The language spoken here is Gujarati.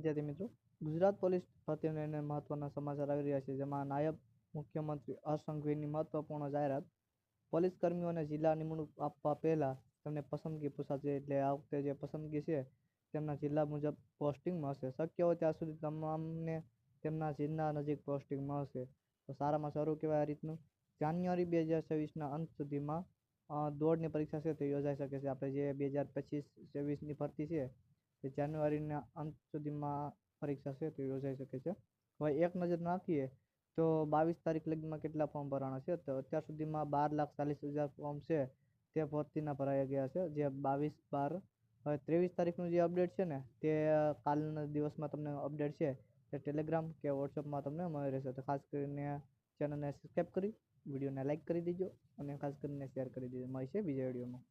વિદ્યાર્થી મિત્રો, ગુજરાત પોલીસ ભરતીને મહત્વના સમાચાર આવી રહ્યા છે, જેમાં નાયબ મુખ્યમંત્રી હર્ષ સંઘવીની મહત્વપૂર્ણ જાહેરાત. પોલીસ કર્મીઓને જિલ્લા નિમણૂક આપવા પહેલા તેમને પસંદગી પૂછાશે. એટલે આ વખતે જે પસંદગી છે તેમના જિલ્લા મુજબ પોસ્ટિંગ મળશે. શક્ય હોય ત્યાં સુધી તમામને તેમના જિલ્લા નજીક પોસ્ટિંગ મળશે. તો સારામાં સારું કહેવાય. આ રીતનું જાન્યુઆરી 2024ના અંત સુધીમાં દોડની પરીક્ષા છે તે યોજાઈ શકે છે. આપણે જે 2025-26ની ભરતી છે તે જાન્યુઆરીના અંત સુધીમાં પરીક્ષા છે તે યોજાઈ શકે છે. હવે એક નજર નાખીએ તો 22 તારીખ લગીમાં કેટલા ફોર્મ ભરાણા છે. તો અત્યાર સુધીમાં 12,40,000 ફોર્મ છે તે ભરતીના ભરાઈ ગયા છે, જે 22/12. હવે 23 તારીખનું જે અપડેટ છે ને તે કાલના દિવસમાં તમને અપડેટ છે તે ટેલિગ્રામ કે વોટ્સઅપમાં તમને મળી રહેશે. તો ખાસ કરીને ચેનલને સબસ્ક્રાઈબ કરી વિડીયોને લાઇક કરી દેજો અને ખાસ કરીને શેર કરી દેજો. મળશે બીજા વિડીયોમાં.